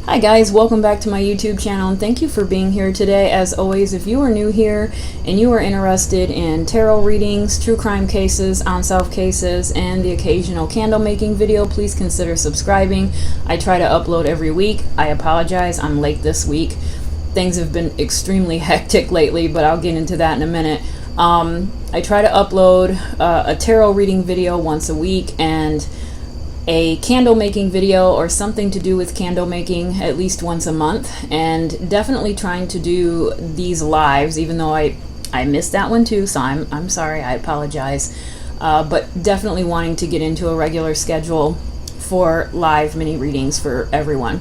Hi guys, welcome back to my YouTube channel and thank you for being here today. As always, if you are new here and you are interested in tarot readings, true crime cases, unsolved cases, and the occasional candle making video, please consider subscribing. I try to upload every week. I apologize, I'm late this week. Things have been extremely hectic lately, but I'll get into that in a minute. I try to upload a tarot reading video once a week and a candle making video or something to do with candle making at least once a month, and definitely trying to do these lives, even though I missed that one too, so I'm sorry, I apologize, but definitely wanting to get into a regular schedule for live mini readings for everyone.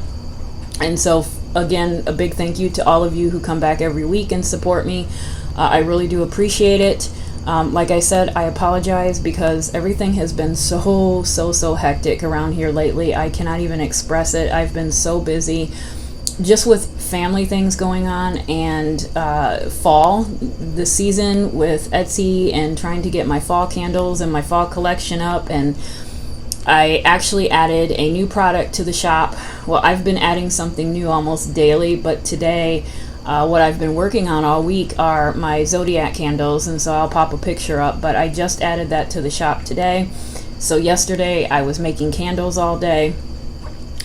And so again, a big thank you to all of you who come back every week and support me. I really do appreciate it. Like I said, I apologize because everything has been so hectic around here lately. I cannot even express it. I've been so busy just with family things going on and fall, the season with Etsy and trying to get my fall candles and my fall collection up. And I actually added a new product to the shop. Well, I've been adding something new almost daily, but today what I've been working on all week are my zodiac candles, and so I'll pop a picture up, but I just added that to the shop today. So yesterday I was making candles all day,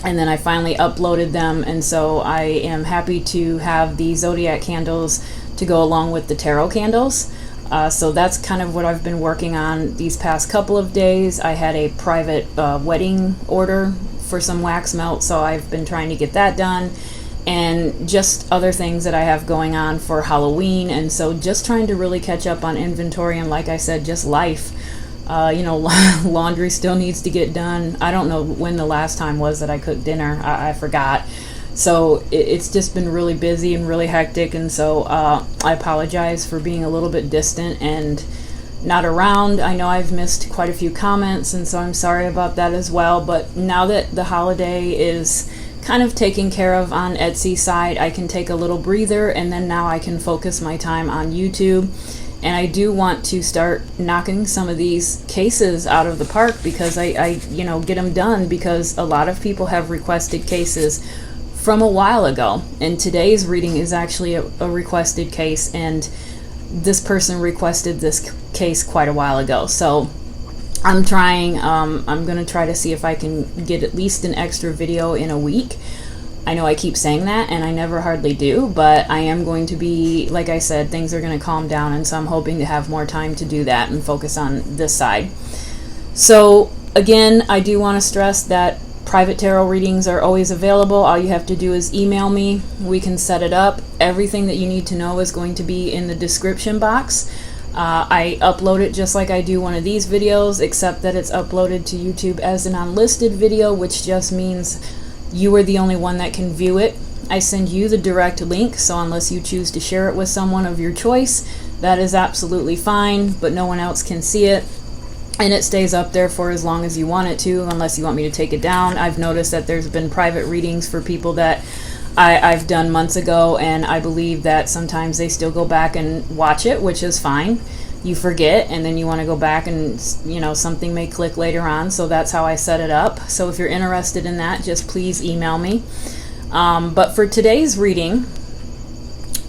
and then I finally uploaded them, and so I am happy to have the zodiac candles to go along with the tarot candles. So that's kind of what I've been working on these past couple of days. I had a private wedding order for some wax melt, so I've been trying to get that done, and just other things that I have going on for Halloween. And so just trying to really catch up on inventory, and like I said, just life. Laundry still needs to get done. I don't know when the last time was that I cooked dinner. I forgot. So it's just been really busy and really hectic, and so I apologize for being a little bit distant and not around. I know I've missed quite a few comments, and so I'm sorry about that as well. But now that the holiday is kind of taken care of on Etsy side, I can take a little breather, and then now I can focus my time on YouTube. And I do want to start knocking some of these cases out of the park because I get them done, because a lot of people have requested cases from a while ago, and today's reading is actually a requested case, and this person requested this case quite a while ago. So I'm trying, I'm going to try to see if I can get at least an extra video in a week. I know I keep saying that, and I never hardly do, but I am going to be, like I said, things are going to calm down, and so I'm hoping to have more time to do that and focus on this side. So again, I do want to stress that private tarot readings are always available. All you have to do is email me. We can set it up. Everything that you need to know is going to be in the description box. I upload it just like I do one of these videos, except that it's uploaded to YouTube as an unlisted video, which just means you are the only one that can view it. I send you the direct link, so unless you choose to share it with someone of your choice, that is absolutely fine, but no one else can see it. And it stays up there for as long as you want it to, unless you want me to take it down. I've noticed that there's been private readings for people that I've done months ago, and I believe that sometimes they still go back and watch it, which is fine. You forget, and then you want to go back and, something may click later on, so that's how I set it up. So if you're interested in that, just please email me. But for today's reading,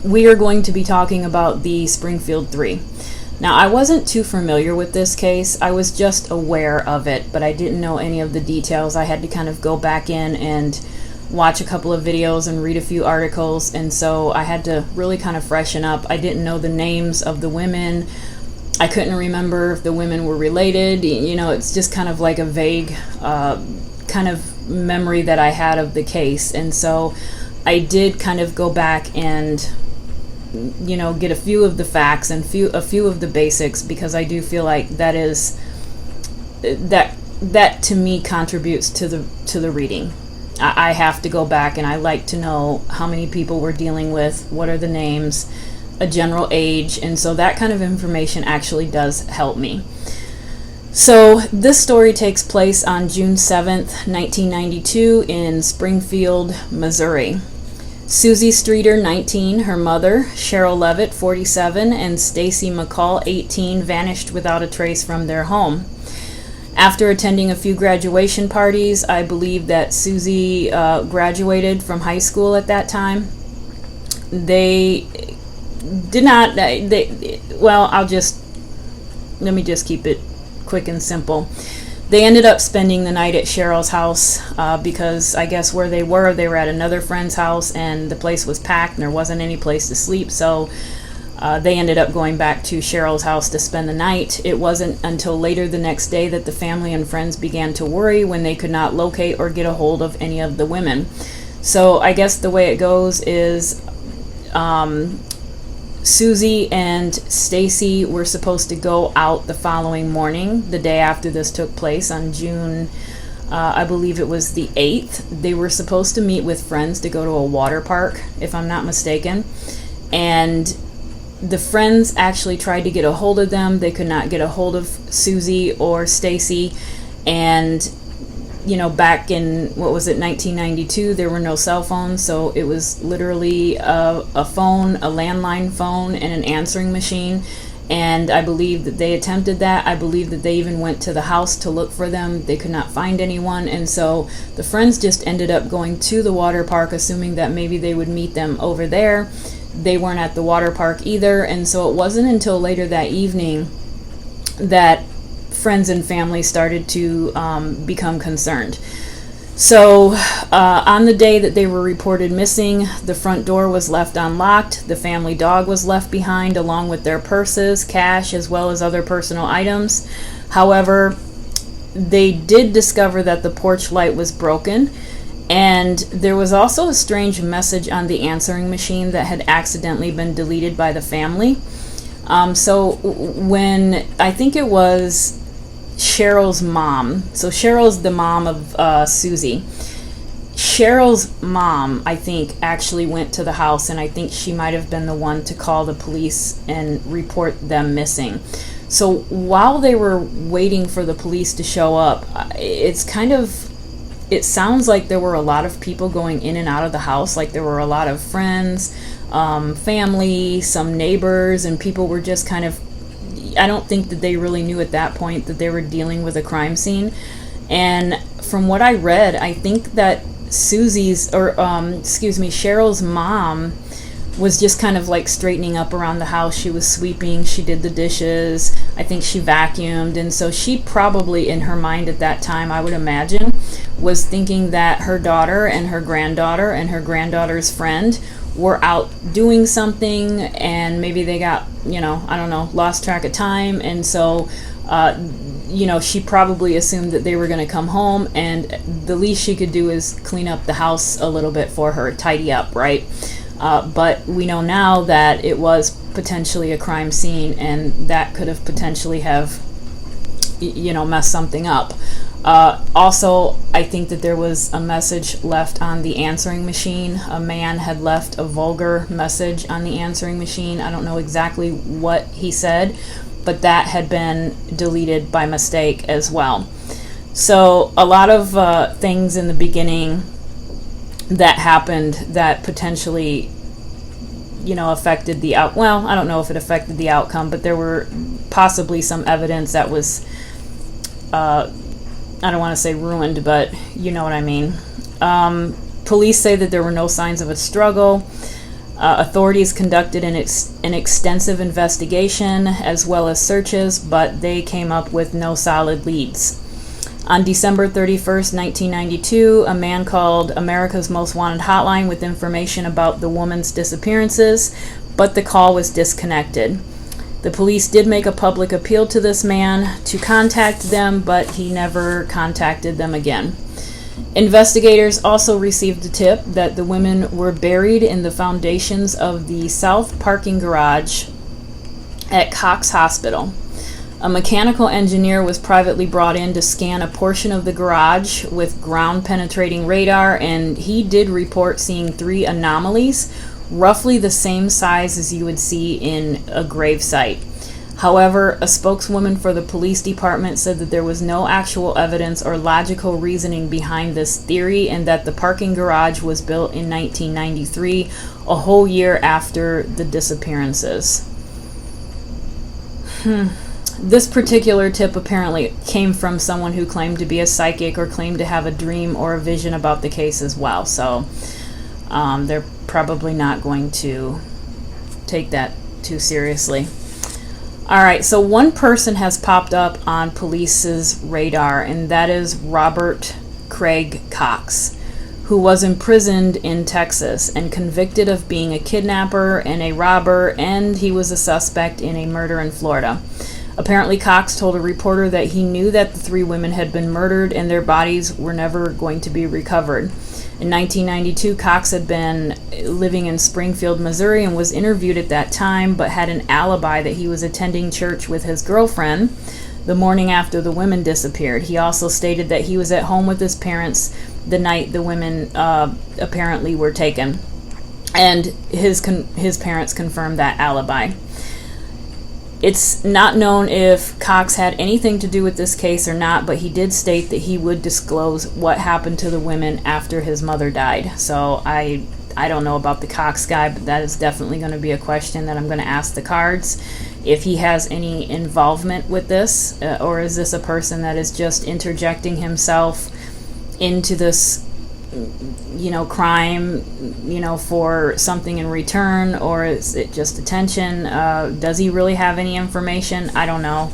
we are going to be talking about the Springfield 3. Now, I wasn't too familiar with this case. I was just aware of it, but I didn't know any of the details. I had to kind of go back in and watch a couple of videos and read a few articles, and so I had to really kind of freshen up. I didn't know the names of the women. I couldn't remember if the women were related. It's just kind of like a vague kind of memory that I had of the case, and so I did kind of go back and get a few of the facts and a few of the basics, because I do feel like that to me contributes to the reading. I have to go back, and I like to know how many people we're dealing with, what are the names, a general age, and so that kind of information actually does help me. So this story takes place on June 7th, 1992 in Springfield, Missouri. Susie Streeter, 19, her mother, Cheryl Levitt, 47, and Stacy McCall, 18, vanished without a trace from their home. After attending a few graduation parties, I believe that Susie graduated from high school at that time. They did not, let me just keep it quick and simple. They ended up spending the night at Cheryl's house because I guess where they were at another friend's house, and the place was packed and there wasn't any place to sleep, so they ended up going back to Cheryl's house to spend the night. It wasn't until later the next day that the family and friends began to worry when they could not locate or get a hold of any of the women. So I guess the way it goes is Susie and Stacy were supposed to go out the following morning, the day after this took place, on June, I believe it was the 8th. They were supposed to meet with friends to go to a water park, if I'm not mistaken. And the friends actually tried to get a hold of them. They could not get a hold of Susie or Stacy. And, back in, 1992, there were no cell phones. So it was literally a phone, a landline phone, and an answering machine. And I believe that they attempted that. I believe that they even went to the house to look for them. They could not find anyone. And so the friends just ended up going to the water park, assuming that maybe they would meet them over there. They weren't at the water park either, and so it wasn't until later that evening that friends and family started to become concerned. So on the day that they were reported missing, the front door was left unlocked. The family dog was left behind along with their purses, cash, as well as other personal items. However, they did discover that the porch light was broken. And there was also a strange message on the answering machine that had accidentally been deleted by the family. So when, I think it was Cheryl's mom, so Cheryl's the mom of Susie. Cheryl's mom, I think, actually went to the house, and I think she might have been the one to call the police and report them missing. So while they were waiting for the police to show up, it sounds like there were a lot of people going in and out of the house. Like there were a lot of friends, family, some neighbors, and people were just kind of, I don't think that they really knew at that point that they were dealing with a crime scene. And from what I read, I think that Cheryl's mom was just kind of like straightening up around the house. She was sweeping, she did the dishes, I think she vacuumed, and so she probably in her mind at that time, I would imagine, was thinking that her daughter and her granddaughter's friend were out doing something, and maybe they got, lost track of time, and so she probably assumed that they were going to come home, and the least she could do is clean up the house a little bit for her, tidy up, right? But we know now that it was potentially a crime scene, and that could have potentially have, messed something up. Also, I think that there was a message left on the answering machine. A man had left a vulgar message on the answering machine. I don't know exactly what he said, but that had been deleted by mistake as well. So a lot of things in the beginning that happened that potentially, affected the I don't know if it affected the outcome, but there were possibly some evidence that was, I don't want to say ruined, but you know what I mean. Police say that there were no signs of a struggle. Authorities conducted an extensive investigation as well as searches, but they came up with no solid leads. On December 31st, 1992, a man called America's Most Wanted hotline with information about the woman's disappearances, but the call was disconnected. The police did make a public appeal to this man to contact them, but he never contacted them again. Investigators also received a tip that the women were buried in the foundations of the south parking garage at Cox Hospital. A mechanical engineer was privately brought in to scan a portion of the garage with ground-penetrating radar, and he did report seeing 3 anomalies, roughly the same size as you would see in a grave site. However, a spokeswoman for the police department said that there was no actual evidence or logical reasoning behind this theory, and that the parking garage was built in 1993, a whole year after the disappearances. This particular tip apparently came from someone who claimed to be a psychic or claimed to have a dream or a vision about the case as well. So they're probably not going to take that too seriously. All right, so one person has popped up on police's radar, and that is Robert Craig Cox, who was imprisoned in Texas and convicted of being a kidnapper and a robber, and he was a suspect in a murder in Florida. Apparently, Cox told a reporter that he knew that the 3 women had been murdered and their bodies were never going to be recovered. In 1992, Cox had been living in Springfield, Missouri, and was interviewed at that time, but had an alibi that he was attending church with his girlfriend the morning after the women disappeared. He also stated that he was at home with his parents the night the women apparently were taken, and his parents confirmed that alibi. It's not known if Cox had anything to do with this case or not, but he did state that he would disclose what happened to the women after his mother died. So I don't know about the Cox guy, but that is definitely going to be a question that I'm going to ask the cards. If he has any involvement with this, or is this a person that is just interjecting himself into this crime, for something in return, or is it just attention? Does he really have any information? I don't know.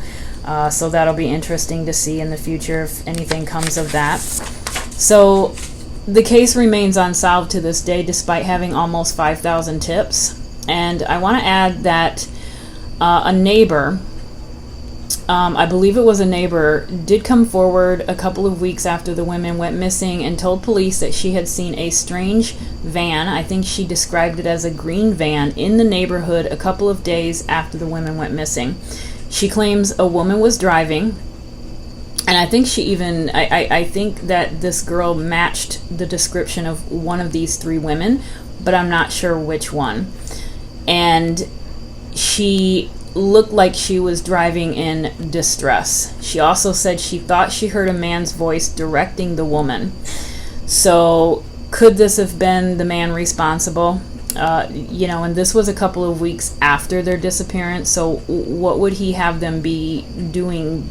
So that'll be interesting to see in the future if anything comes of that. So the case remains unsolved to this day, despite having almost 5,000 tips. And I want to add that a neighbor, I believe it was a neighbor, did come forward a couple of weeks after the women went missing and told police that she had seen a strange van. I think she described it as a green van in the neighborhood a couple of days after the women went missing. She claims a woman was driving, and I think she even, I think that this girl matched the description of one of these 3 women, but I'm not sure which one. And she looked like she was driving in distress. She also said she thought she heard a man's voice directing the woman. So could this have been the man responsible? And this was a couple of weeks after their disappearance, so what would he have them be doing?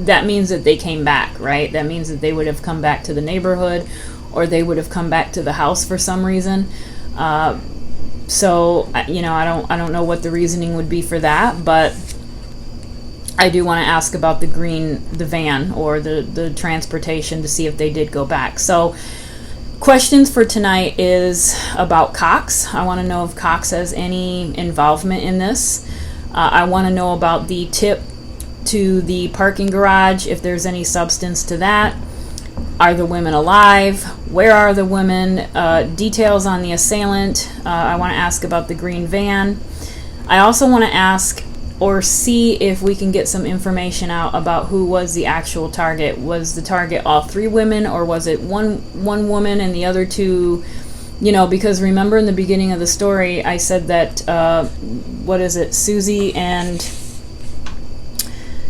That means that they came back, right? That means that they would have come back to the neighborhood, or they would have come back to the house for some reason. So I don't know what the reasoning would be for that, but I do want to ask about the van or the transportation to see if they did go back. So questions for tonight is about Cox. I want to know if Cox has any involvement in this. I want to know about the tip to the parking garage, if there's any substance to that. Are the women alive? Where are the women? Details on the assailant. I want to ask about the green van. I also want to ask or see if we can get some information out about who was the actual target. Was the target all 3 women, or was it one woman and the other 2? Because remember in the beginning of the story, I said that,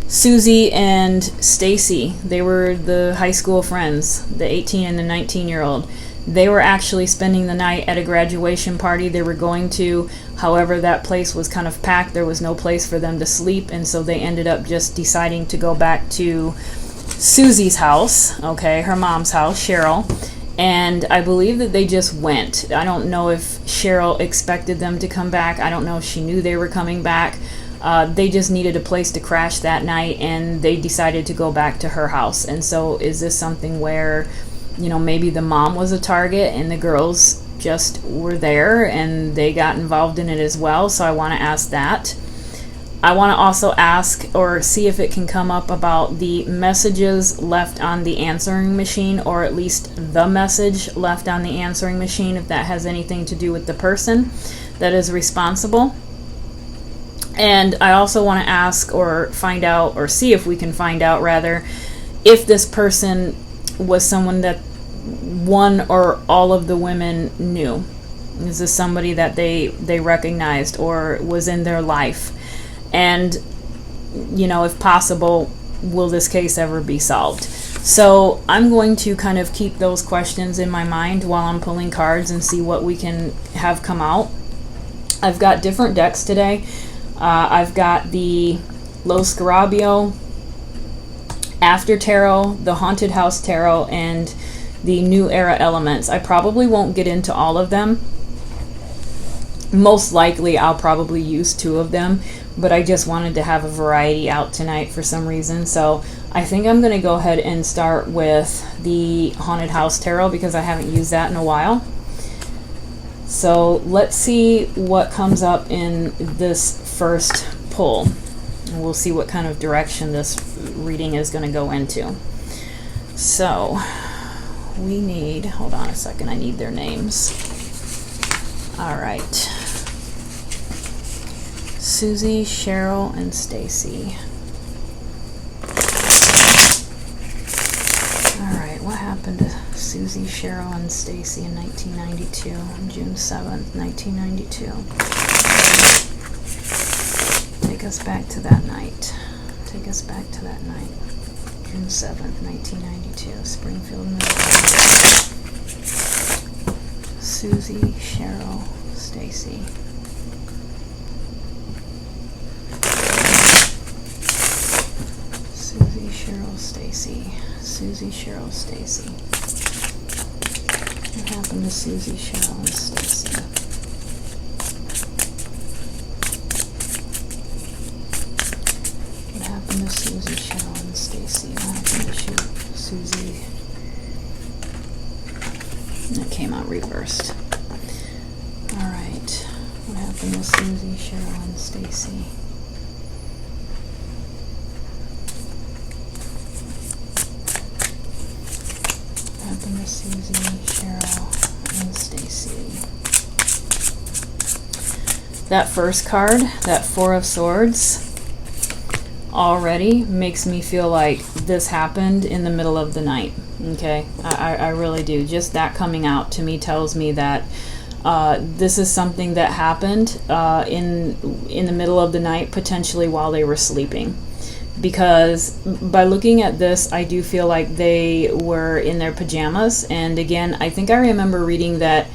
Susie and Stacy, they were the high school friends, the 18 and the 19-year-old. They were actually spending the night at a graduation party they were going to. However, that place was kind of packed. There was no place for them to sleep, and so they ended up just deciding to go back to Susie's house, her mom's house, Cheryl. And I believe that they just went. I don't know if Cheryl expected them to come back. I don't know if she knew they were coming back. They just needed a place to crash that night, and they decided to go back to her house. And so is this something where, maybe the mom was a target and the girls just were there and they got involved in it as well? So I want to ask that. I want to also ask or see if it can come up about the messages left on the answering machine, or at least the message left on the answering machine, if that has anything to do with the person that is responsible. And I also want to ask or find out, or see if we can find out rather, if this person was someone that one or all of the women knew. Is this somebody that they recognized or was in their life? And, if possible, will this case ever be solved? So I'm going to kind of keep those questions in my mind while I'm pulling cards and see what we can have come out. I've got different decks today. I've got the Lo Scarabeo, After Tarot, the Haunted House Tarot, and the New Era Elements. I probably won't get into all of them. Most likely I'll probably use 2 of them, but I just wanted to have a variety out tonight for some reason. So I think I'm going to go ahead and start with the Haunted House Tarot because I haven't used that in a while. So let's see what comes up in this first pull. And we'll see what kind of direction this reading is going to go into. So we need, hold on a second, I need their names. All right. Susie, Cheryl, and Stacy. All right, what happened to Susie, Cheryl, and Stacy in 1992, June 7th, 1992? Take us back to that night. Take us back to that night. June 7th, 1992, Springfield, Missouri. Susie, Cheryl, Stacy. Susie, Cheryl, Stacy. Susie, Cheryl, Stacy. What happened to Susie, Cheryl, and Stacy? What happened to Susie, Cheryl, and Stacy? What happened to Susie? It came out reversed. Alright. What happened to Susie, Cheryl, and Stacy? What happened to Susie, Cheryl, and Stacy? That first card, that 4 of Swords, already makes me feel like this happened in the middle of the night. Okay, I really do. Just that coming out to me tells me that this is something that happened in the middle of the night, potentially while they were sleeping. Because by looking at this, I do feel like they were in their pajamas. And again, I think I remember reading that,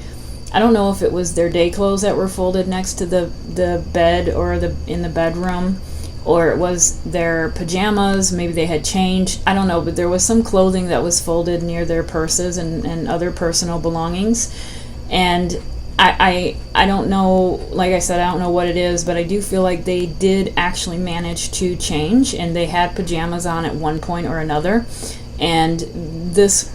I don't know if it was their day clothes that were folded next to the bed or in the bedroom, or it was their pajamas, maybe they had changed, I don't know, but there was some clothing that was folded near their purses and other personal belongings. And I don't know, like I said, I don't know what it is, but I do feel like they did actually manage to change, and they had pajamas on at one point or another. And this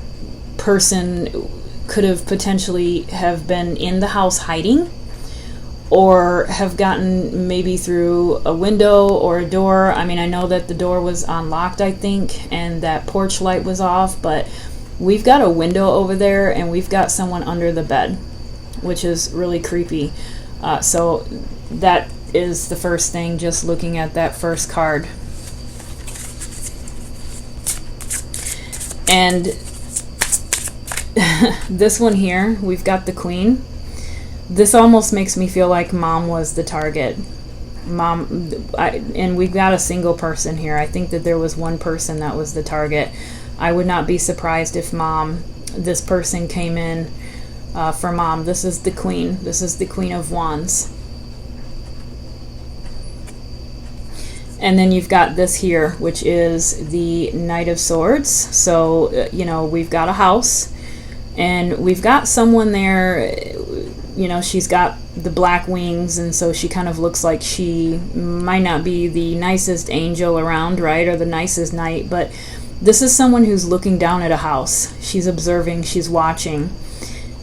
person could have potentially have been in the house hiding, or have gotten maybe through a window or a door. I mean, I know that the door was unlocked, I think, and that porch light was off, but we've got a window over there, and we've got someone under the bed, which is really creepy. So that is the first thing, just looking at that first card. And this one here, we've got the Queen. This almost makes me feel like Mom was the target. And we've got a single person here. I think that there was one person that was the target. I would not be surprised if this person came in for Mom. This is the Queen. This is the Queen of Wands. And then you've got this here, which is the Knight of Swords. So, we've got a house, and we've got someone there. She's got the black wings, and so she kind of looks like she might not be the nicest angel around, right, or the nicest knight, but this is someone who's looking down at a house. She's observing, she's watching,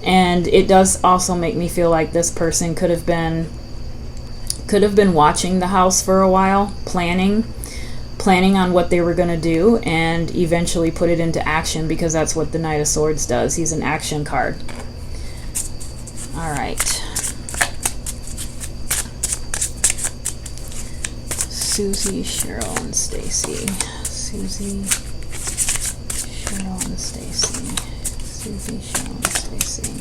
and it does also make me feel like this person could have been watching the house for a while, planning on what they were going to do, and eventually put it into action, because that's what the Knight of Swords does. He's an action card. All right. Susie, Cheryl, and Stacy. Susie, Cheryl, and Stacy. Susie, Cheryl, and Stacy.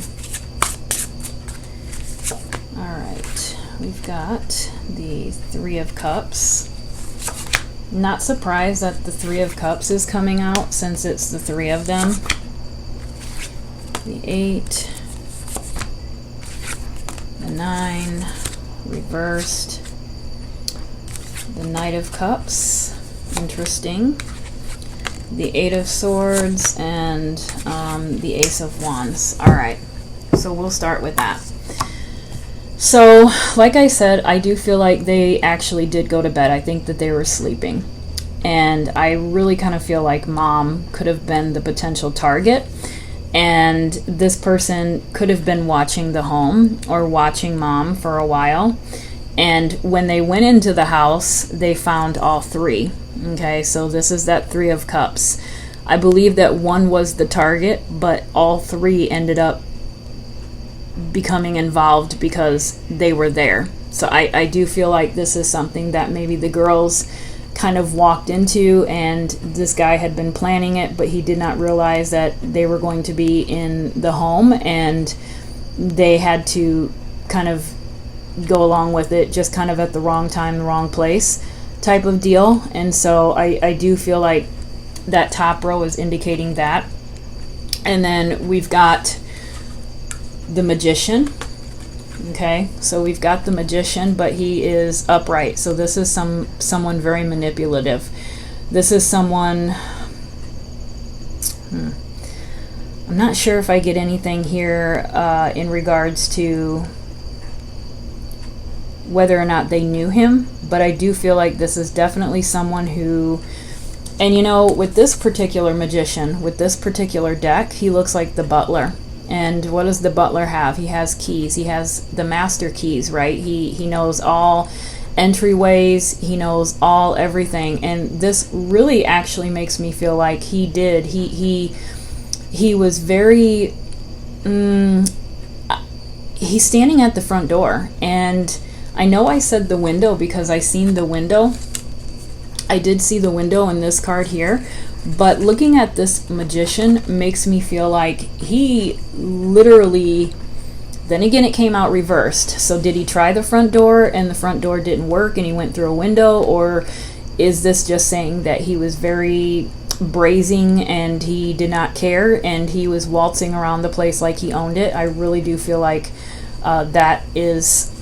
All right. We've got the 3 of Cups. Not surprised that the 3 of Cups is coming out, since it's the 3 of them. The 8. The 9, reversed, The Knight of Cups, interesting. The Eight of Swords, and the Ace of Wands. All right, so we'll start with that. So, like I said, I do feel like they actually did go to bed. I think that they were sleeping. And I really kind of feel like mom could have been the potential target. And this person could have been watching the home or watching mom for a while. And when they went into the house, they found all three. Okay, so this is that Three of Cups. I believe that one was the target, but all three ended up becoming involved because they were there. So I do feel like this is something that maybe the girls kind of walked into, and this guy had been planning it, but he did not realize that they were going to be in the home, and they had to kind of go along with it, just kind of at the wrong time, the wrong place type of deal. And so I do feel like that top row is indicating that. And then we've got the Magician. Okay, so we've got the Magician, but he is upright. So this is someone very manipulative. This is someone, I'm not sure if I get anything here in regards to whether or not they knew him, but I do feel like this is definitely someone who, and you know, with this particular Magician, with this particular deck, he looks like the butler. And what does the butler have? He has keys. He has the master keys, right? He knows all entryways. He knows all everything. And this really actually makes me feel like he did. He was very, he's standing at the front door. And I know I said the window because I seen the window. I did see the window in this card here. But looking at this Magician makes me feel like he literally, then again it came out reversed. So did he try the front door and the front door didn't work and he went through a window? Or is this just saying that he was very brazen and he did not care and he was waltzing around the place like he owned it? I really do feel like that is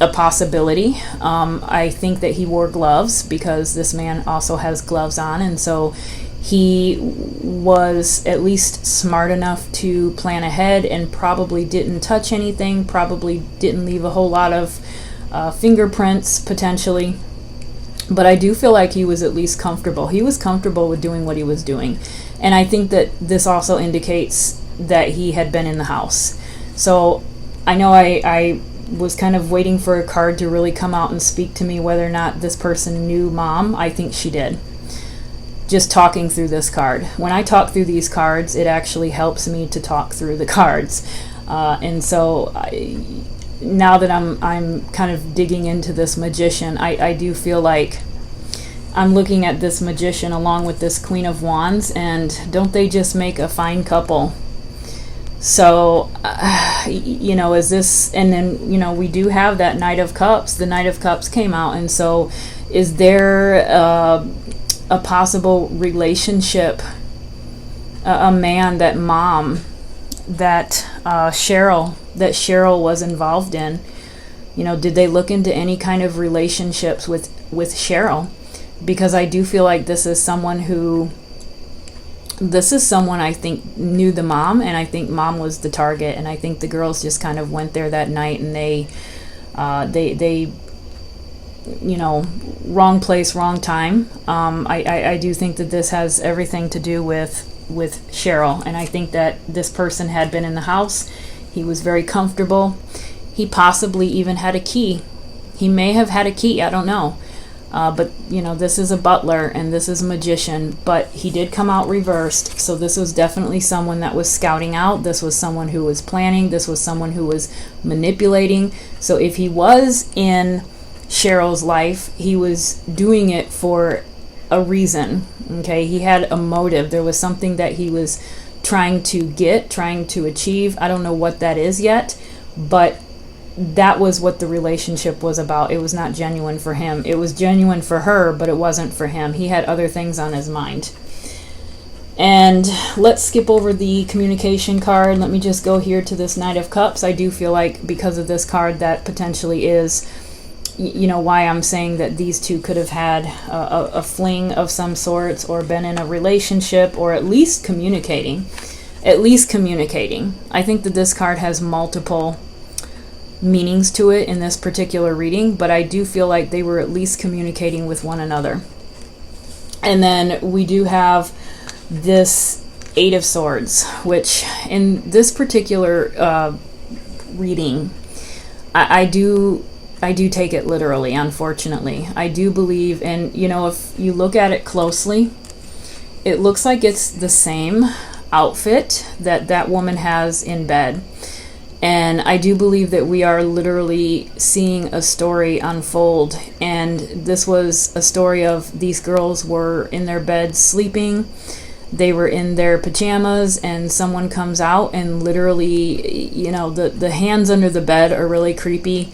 a possibility. I think that he wore gloves because this man also has gloves on, and so he was at least smart enough to plan ahead and probably didn't touch anything, probably didn't leave a whole lot of fingerprints potentially. But I do feel like he was at least comfortable. He was comfortable with doing what he was doing. And I think that this also indicates that he had been in the house. So I know I was kind of waiting for a card to really come out and speak to me whether or not this person knew mom. I think she did. Just talking through this card. When I talk through these cards, it actually helps me to talk through the cards. And so now that I'm kind of digging into this Magician, I do feel like I'm looking at this Magician along with this Queen of Wands, and don't they just make a fine couple? So, you know, is this, and then, you know, we do have that Knight of Cups. The Knight of Cups came out, and so is there a possible relationship, a man that mom, that Cheryl was involved in? You know, did they look into any kind of relationships with Cheryl? Because I do feel like this is someone I think knew the mom, and I think mom was the target, and I think the girls just kind of went there that night, and they you know, wrong place, wrong time. I do think that this has everything to do with Cheryl, and I think that this person had been in the house. He was very comfortable. He possibly even had a key. He may have had a key, I don't know. But, you know, this is a butler and this is a Magician, but he did come out reversed. So this was definitely someone that was scouting out. This was someone who was planning. This was someone who was manipulating. So if he was in Cheryl's life, he was doing it for a reason. Okay, he had a motive. There was something that he was trying to achieve. I don't know what that is yet, but that was what the relationship was about. It was not genuine for him. It was genuine for her, but it wasn't for him. He had other things on his mind. And let's skip over the communication card. Let me just go here to this Knight of Cups. I do feel like because of this card that potentially is, why I'm saying that these two could have had a fling of some sorts, or been in a relationship, or at least communicating. I think that this card has multiple meanings to it in this particular reading, but I do feel like they were at least communicating with one another. And then we do have this Eight of Swords, which in this particular reading, I do take it literally, unfortunately. I do believe, and if you look at it closely, it looks like it's the same outfit that woman has in bed. And I do believe that we are literally seeing a story unfold. And this was a story of these girls were in their beds sleeping. They were in their pajamas, and someone comes out and literally, the hands under the bed are really creepy.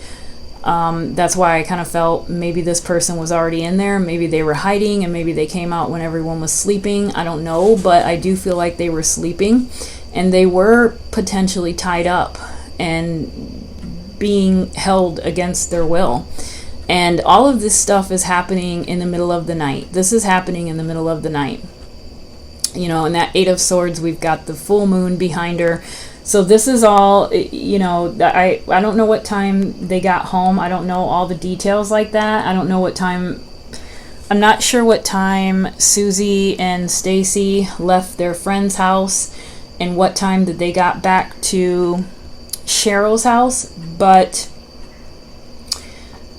That's why I kind of felt maybe this person was already in there. Maybe they were hiding, and maybe they came out when everyone was sleeping. I don't know, but I do feel like they were sleeping, and they were potentially tied up and being held against their will. And all of this stuff is happening in the middle of the night. This is happening in the middle of the night. In that Eight of Swords, we've got the full moon behind her. So this is all, I don't know what time they got home. I don't know all the details like that. I don't know what time, I'm not sure what time Susie and Stacy left their friend's house and what time that they got back to Cheryl's house, but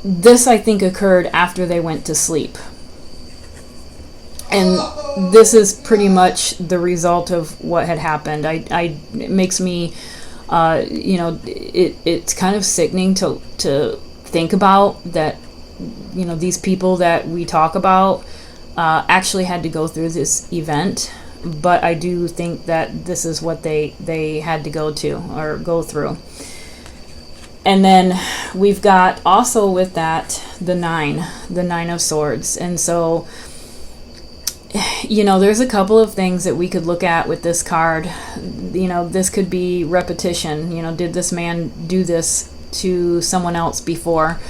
this, I think, occurred after they went to sleep. And this is pretty much the result of what had happened. It makes me, it's kind of sickening to think about that, these people that we talk about actually had to go through this event. But I do think that this is what they had to go through. And then we've got also with that the Nine of Swords. And so, there's a couple of things that we could look at with this card. This could be repetition. Did this man do this to someone else before?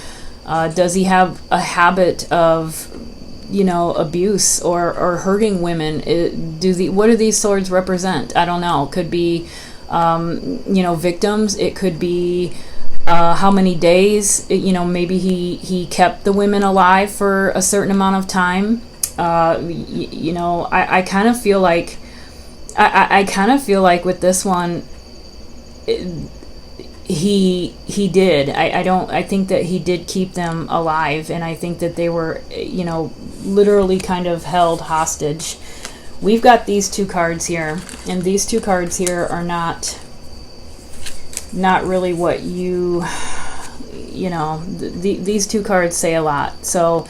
Does he have a habit of abuse or hurting women? What do these swords represent? I don't know. Could be, victims. It could be how many days. Maybe he kept the women alive for a certain amount of time. I kind of feel like, I kind of feel like with this one, he did. I think that he did keep them alive, and I think that they were, literally kind of held hostage. We've got these two cards here, and these two cards here are not really what these two cards say a lot. So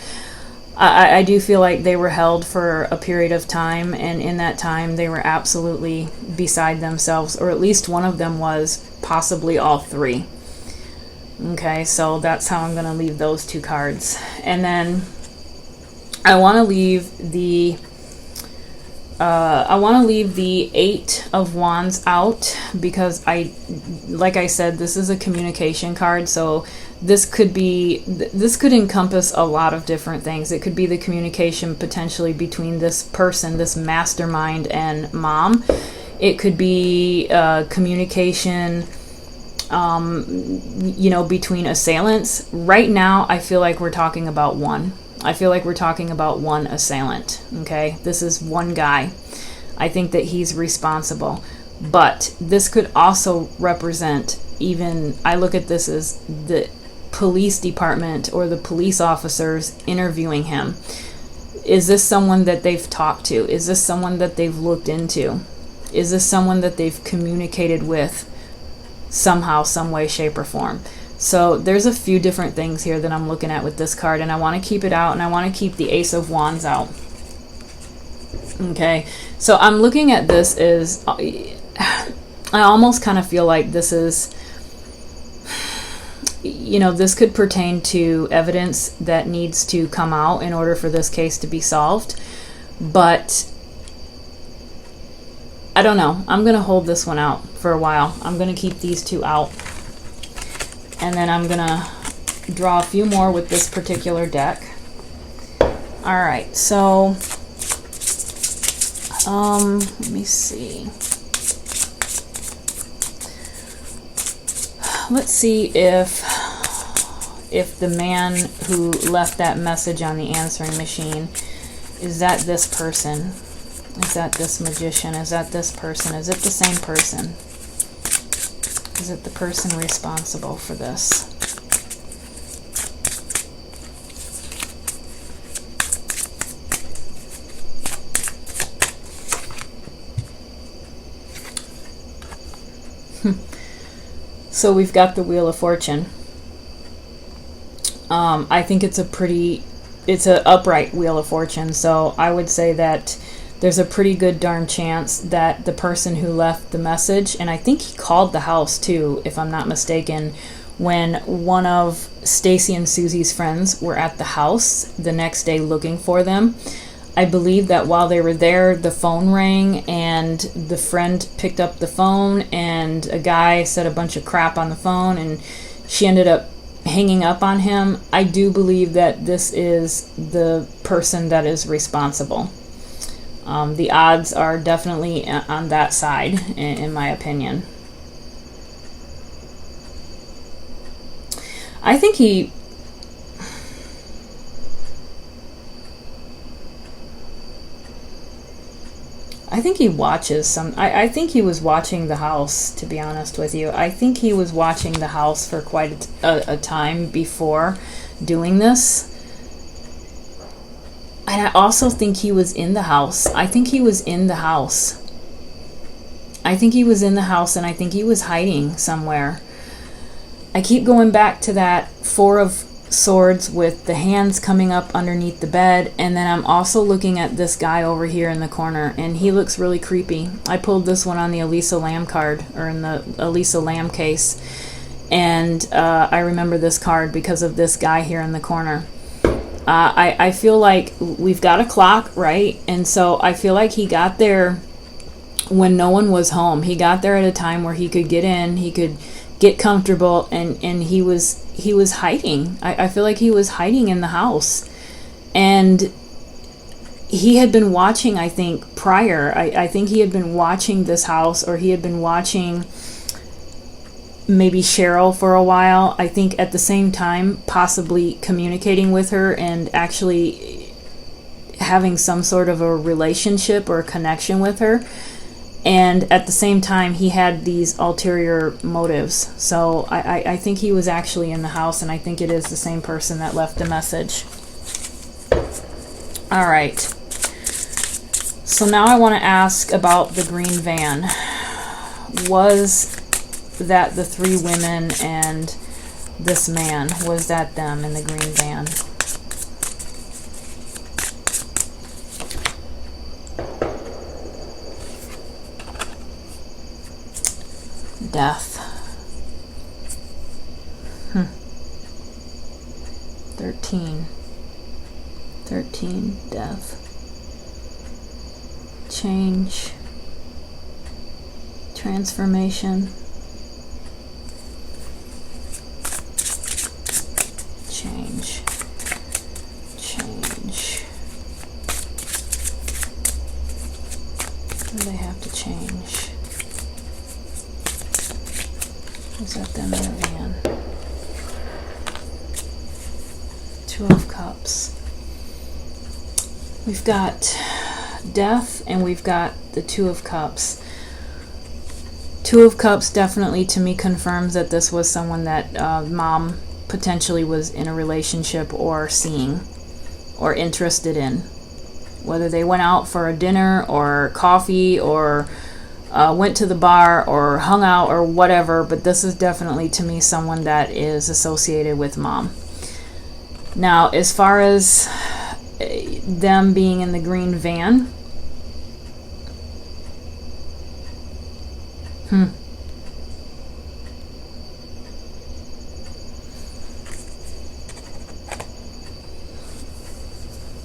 I do feel like they were held for a period of time, and in that time they were absolutely beside themselves, or at least one of them was, possibly all three. Okay, so that's how I'm going to leave those two cards. And then I want to leave the Eight of Wands out, because like I said, this is a communication card, so this could encompass a lot of different things. It could be the communication potentially between this person, this mastermind, and mom. It could be communication, between assailants. Right now, I feel like we're talking about one. I feel like we're talking about one assailant, okay? This is one guy. I think that he's responsible. But this could also represent I look at this as the police department or the police officers interviewing him. Is this someone that they've talked to? Is this someone that they've looked into? Is this someone that they've communicated with somehow, some way, shape, or form? So there's a few different things here that I'm looking at with this card, and I want to keep it out, and I want to keep the Ace of Wands out. Okay, so I'm looking at this as, I almost kind of feel like this is, this could pertain to evidence that needs to come out in order for this case to be solved. But I don't know. I'm going to hold this one out for a while. I'm going to keep these two out. And then I'm going to draw a few more with this particular deck. All right, so let me see. Let's see if the man who left that message on the answering machine, is that this person? Is that this magician? Is that this person? Is it the same person? Is it the person responsible for this? So we've got the Wheel of Fortune. I think it's an upright Wheel of Fortune, so I would say that there's a pretty good darn chance that the person who left the message, and I think he called the house too, if I'm not mistaken, when one of Stacy and Susie's friends were at the house the next day looking for them. I believe that while they were there, the phone rang and the friend picked up the phone and a guy said a bunch of crap on the phone and she ended up hanging up on him. I do believe that this is the person that is responsible. The odds are definitely on that side, in my opinion. I think he watches some. I think he was watching the house, to be honest with you. I think he was watching the house for quite a time before doing this. And I also think he was in the house. I think he was in the house. I think he was in the house, and I think he was hiding somewhere. I keep going back to that Four of Swords with the hands coming up underneath the bed, and then I'm also looking at this guy over here in the corner, and he looks really creepy. I pulled this one on the Elisa Lam card, or in the Elisa Lam case, and I remember this card because of this guy here in the corner. I feel like we've got a clock, right? And so I feel like he got there when no one was home. He got there at a time where he could get in, he could get comfortable, and he was hiding. I feel like he was hiding in the house. And he had been watching, I think, prior. I think he had been watching this house, or he had been watching maybe Cheryl for a while. I think at the same time possibly communicating with her and actually having some sort of a relationship or a connection with her. And at the same time, he had these ulterior motives. So I think he was actually in the house, and I think it is the same person that left the message. All right. So now I want to ask about the green van. Was that the three women and this man? Was that them in the green van? Death. 13, death. Change. Transformation. Change. What do they have to change? Is that them in the van? Two of Cups. We've got death, and we've got the Two of Cups. Two of Cups definitely, to me, confirms that this was someone that mom potentially was in a relationship or seeing or interested in. Whether they went out for a dinner or coffee or went to the bar or hung out or whatever, but this is definitely, to me, someone that is associated with mom. Now, as far as them being in the green van,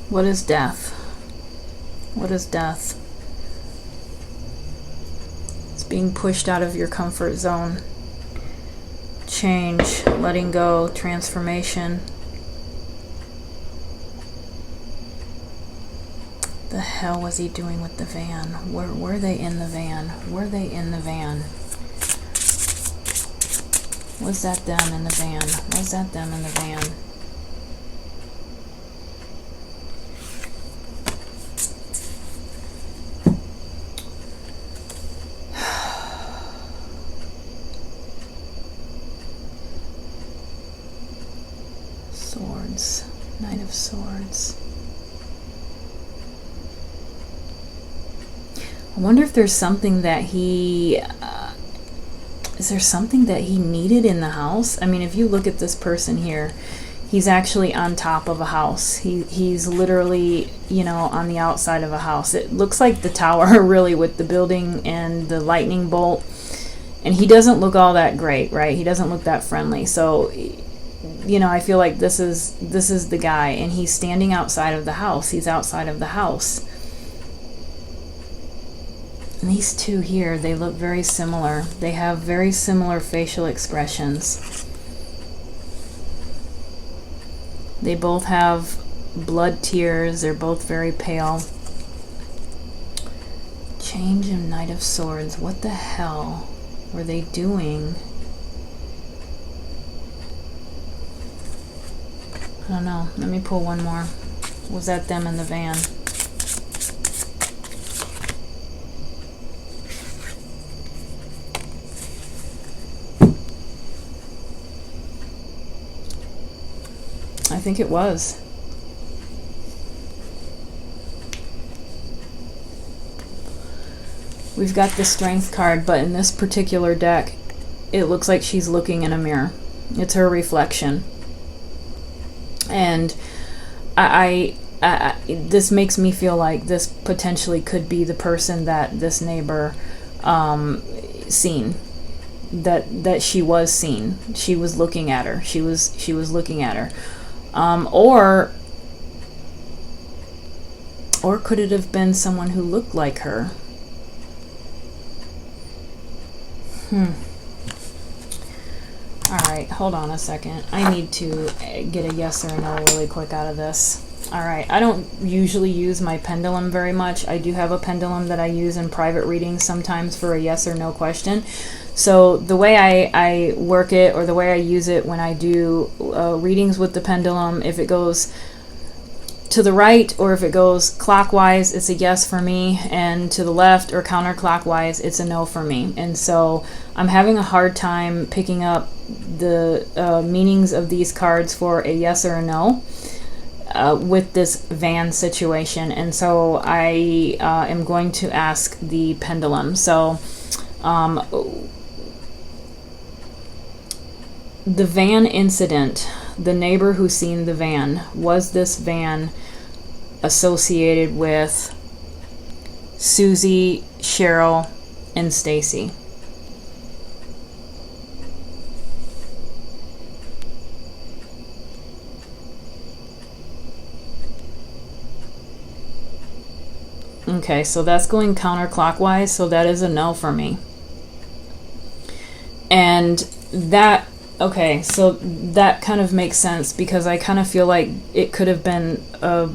what is death? What is death? It's being pushed out of your comfort zone. change, letting go, transformation. The hell was he doing with the van? Were they in the van? Were they in the van? Was that them in the van? Was that them in the van? Swords. Knight of Swords. I wonder if there's something that he... is there something that he needed in the house? I mean, if you look at this person here, he's actually on top of a house. He's literally, you know, on the outside of a house. It looks like the tower, really, with the building and the lightning bolt. And he doesn't look all that great, right? He doesn't look that friendly. So, you know, I feel like this is the guy, and he's standing outside of the house. He's outside of the house. And these two here, they look very similar. They have very similar facial expressions. They both have blood tears. They're both very pale. Change and Knight of Swords. What the hell were they doing? I don't know. Let me pull one more. Was that them in the van? I think it was. We've got the Strength card, but in this particular deck, it looks like she's looking in a mirror. It's her reflection. And I this makes me feel like this potentially could be the person that this neighbor seen. That she was seen. She was looking at her. She was looking at her. Or could it have been someone who looked like her? Alright, hold on a second. I need to get a yes or a no really quick out of this. Alright, I don't usually use my pendulum very much. I do have a pendulum that I use in private readings sometimes for a yes or no question. So the way I work it, or the way I use it when I do readings with the pendulum, if it goes to the right or if it goes clockwise, it's a yes for me, and to the left or counterclockwise, it's a no for me. And so I'm having a hard time picking up the meanings of these cards for a yes or a no with this van situation. And so I am going to ask the pendulum. So the van incident, the neighbor who seen the van, was this van associated with Susie, Cheryl, and Stacy? Okay, so that's going counterclockwise, so that is a no for me. And that, okay, so that kind of makes sense, because I kind of feel like it could have been a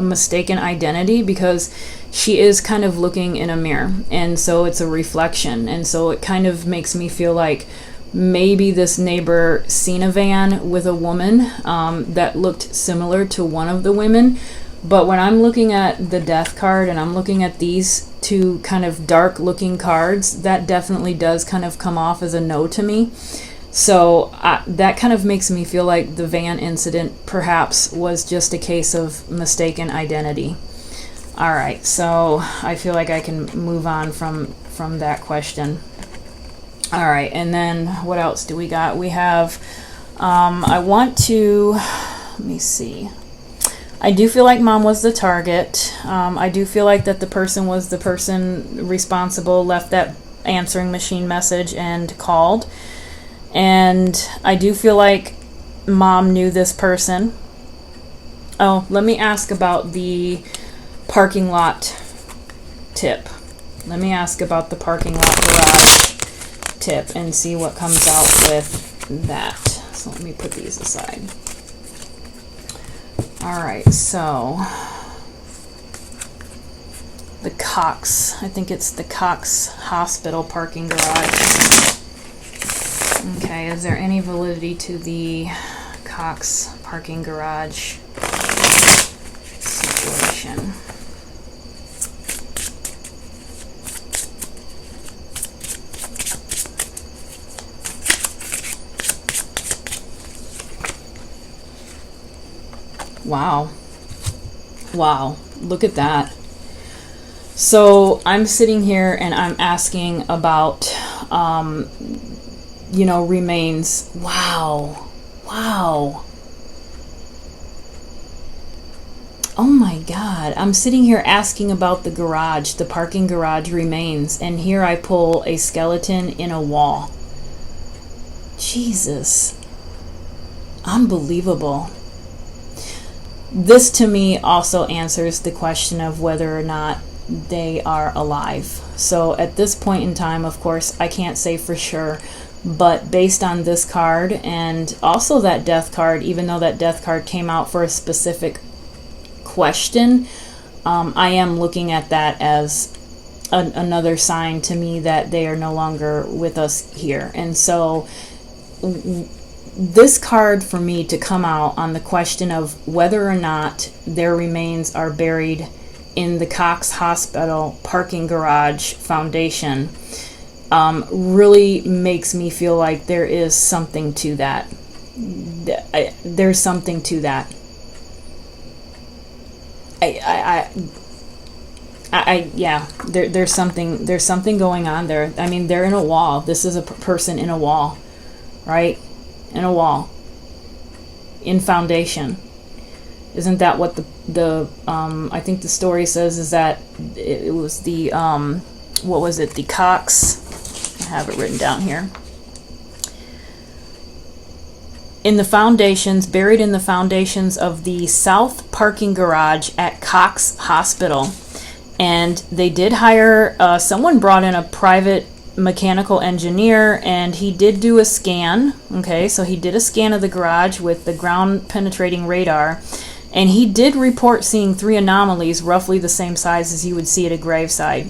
mistaken identity, because she is kind of looking in a mirror, and so it's a reflection, and so it kind of makes me feel like maybe this neighbor seen a van with a woman that looked similar to one of the women. But when I'm looking at the Death card and I'm looking at these two kind of dark looking cards, that definitely does kind of come off as a no to me. So that kind of makes me feel like the van incident perhaps was just a case of mistaken identity. All right, so I feel like I can move on from that question. All right, and then what else do we got? We have, I want to, let me see. I do feel like Mom was the target. I do feel like that the person was the person responsible, left that answering machine message and called. And I do feel like Mom knew this person. Oh, let me ask about the parking lot tip. Let me ask about the parking lot garage tip and see what comes out with that. So let me put these aside. All right, so the Cox, I think it's the Cox Hospital parking garage. Okay, is there any validity to the Cox parking garage situation? Wow. Wow. Look at that. So I'm sitting here and I'm asking about, remains. Wow. Wow. Oh my God. I'm sitting here asking about the garage, the parking garage remains, and here I pull a skeleton in a wall. Jesus. Unbelievable. This to me also answers the question of whether or not they are alive. So at this point in time, of course, I can't say for sure, but based on this card and also that death card, even though that death card came out for a specific question, I am looking at that as another sign to me that they are no longer with us here. And so this card for me to come out on the question of whether or not their remains are buried in the Cox Hospital parking garage foundation really makes me feel like there is something to that. There's something to that. There's something going on there. I mean, they're in a wall. This is a person in a wall, right? In a wall, in foundation. Isn't that what the I think the story says, is that it was the what was it, the Cox, I have it written down here, in the foundations, buried in the foundations of the south parking garage at Cox Hospital. And they did hire someone brought in a private mechanical engineer, and he did do a scan. Okay, so he did a scan of the garage with the ground penetrating radar, and he did report seeing 3 anomalies roughly the same size as you would see at a graveside.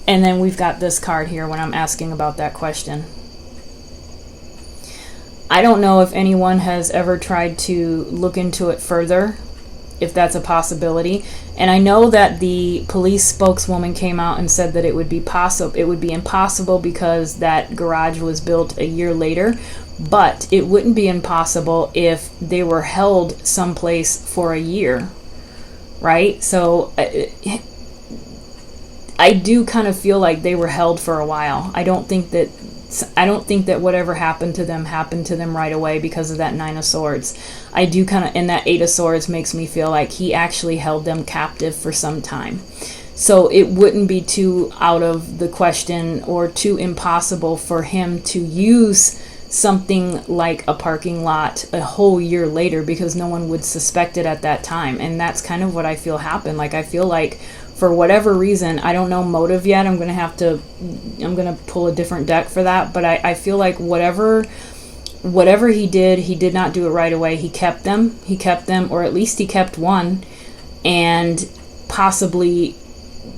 And then we've got this card here when I'm asking about that question. I don't know if anyone has ever tried to look into it further, if that's a possibility. And I know that the police spokeswoman came out and said that it would be impossible because that garage was built a year later, but it wouldn't be impossible if they were held someplace for a year, right? So I do kind of feel like they were held for a while. I don't think that whatever happened to them right away because of that 9 of Swords. I do kind of, and that 8 of Swords makes me feel like he actually held them captive for some time. So it wouldn't be too out of the question or too impossible for him to use something like a parking lot a whole year later, because no one would suspect it at that time. And that's kind of what I feel happened. Like, I feel like for whatever reason, I don't know motive yet. I'm going to pull a different deck for that. But I feel like whatever he did not do it right away. He kept them, or at least he kept one. And possibly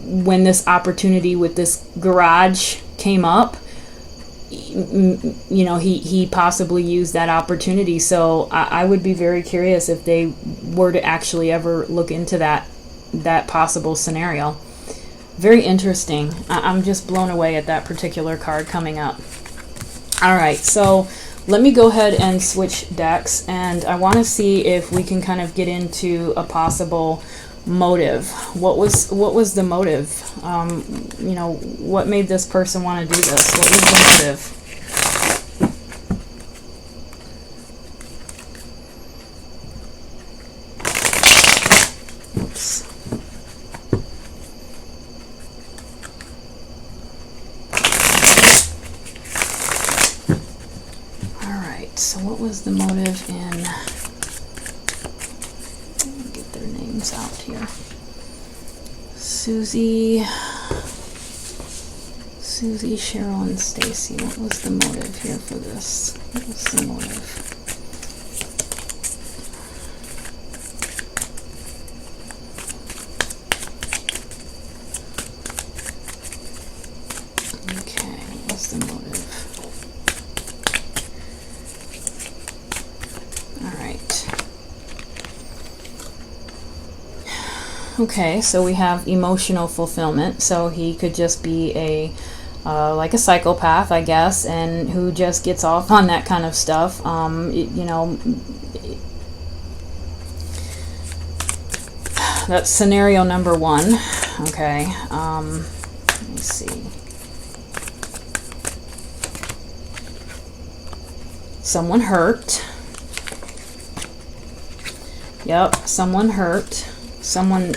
when this opportunity with this garage came up, he possibly used that opportunity. So I would be very curious if they were to actually ever look into that possible scenario. Very interesting. I'm just blown away at that particular card coming up. All right, so let me go ahead and switch decks, and I want to see if we can kind of get into a possible motive. What was the motive? What made this person want to do this? What was the motive? Oops. So what was the motive in, let me get their names out here. Susie, Cheryl, and Stacy. What was the motive here for this? What's the motive? Okay, what's the motive? All right. Okay, so we have emotional fulfillment. So he could just be like a psychopath, I guess, and who just gets off on that kind of stuff. That's scenario number one. Okay, let me see. Someone hurt. Yep, someone hurt. Someone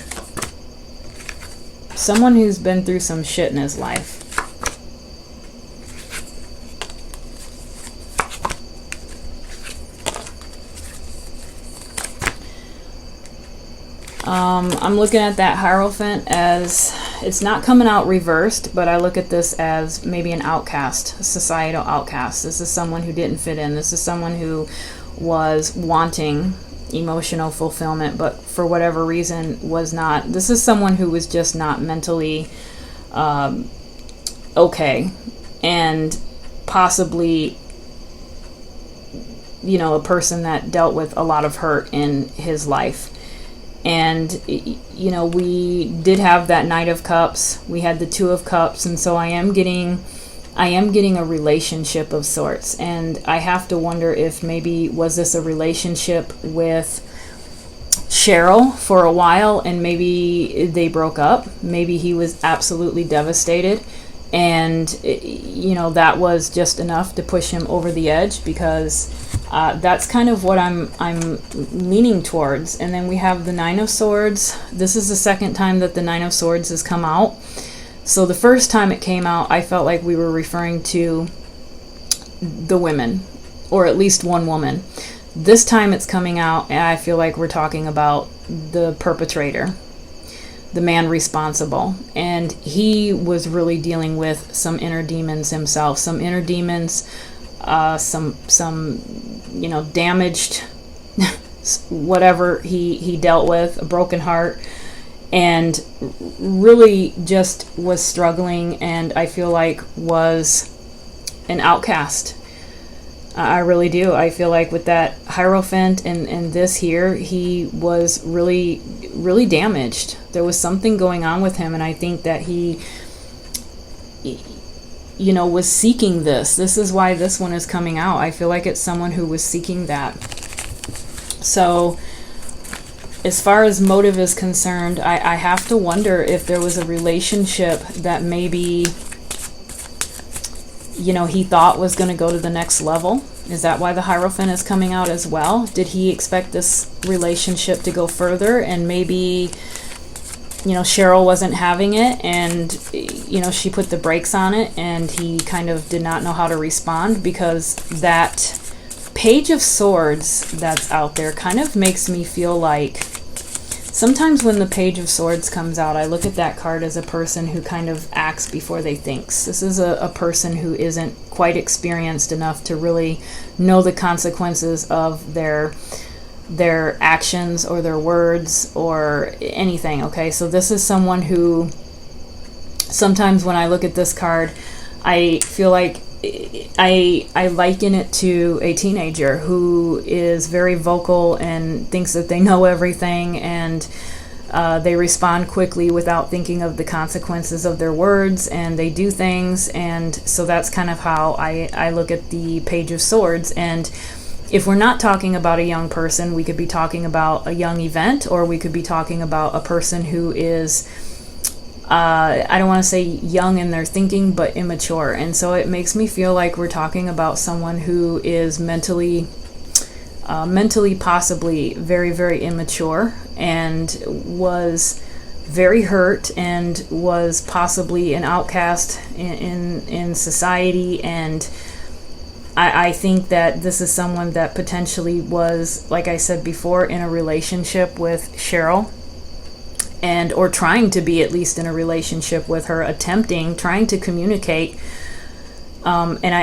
who's been through some shit in his life. I'm looking at that Hierophant as, it's not coming out reversed, but I look at this as maybe an outcast, a societal outcast. This is someone who didn't fit in. This is someone who was wanting emotional fulfillment, but for whatever reason was not. This is someone who was just not mentally okay, and possibly, a person that dealt with a lot of hurt in his life. And we did have that Knight of Cups, we had the Two of Cups, and so I am getting a relationship of sorts. And I have to wonder if maybe was this a relationship with Cheryl for a while, and maybe they broke up. Maybe he was absolutely devastated, and that was just enough to push him over the edge, because that's kind of what I'm leaning towards. And then we have the Nine of Swords. This is the second time that the Nine of Swords has come out. So the first time it came out, I felt like we were referring to the women, or at least one woman. This time it's coming out, and I feel like we're talking about the perpetrator, the man responsible. And he was really dealing with some inner demons himself, some inner demons, some damaged whatever he dealt with, a broken heart, and really just was struggling, and I feel like was an outcast. I really do. I feel like with that Hierophant and this here, he was really, really damaged. There was something going on with him, and I think that he was seeking this. This is why this one is coming out. I feel like it's someone who was seeking that. So as far as motive is concerned, I have to wonder if there was a relationship that maybe, he thought was going to go to the next level. Is that why the Hierophant is coming out as well? Did he expect this relationship to go further, and maybe, Cheryl wasn't having it, and, she put the brakes on it, and he kind of did not know how to respond? Because that Page of Swords that's out there kind of makes me feel like sometimes when the Page of Swords comes out, I look at that card as a person who kind of acts before they thinks. This is a person who isn't quite experienced enough to really know the consequences of their actions or their words or anything, okay? So this is someone who, sometimes when I look at this card, I feel like I liken it to a teenager who is very vocal and thinks that they know everything, and they respond quickly without thinking of the consequences of their words, and they do things. And so that's kind of how I look at the Page of Swords. And if we're not talking about a young person, we could be talking about a young event, or we could be talking about a person who is I don't want to say young in their thinking, but immature. And so it makes me feel like we're talking about someone who is mentally possibly very, very immature, and was very hurt, and was possibly an outcast in society. And I think that this is someone that potentially was, like I said before, in a relationship with Cheryl, and or trying to be at least in a relationship with her, trying to communicate. And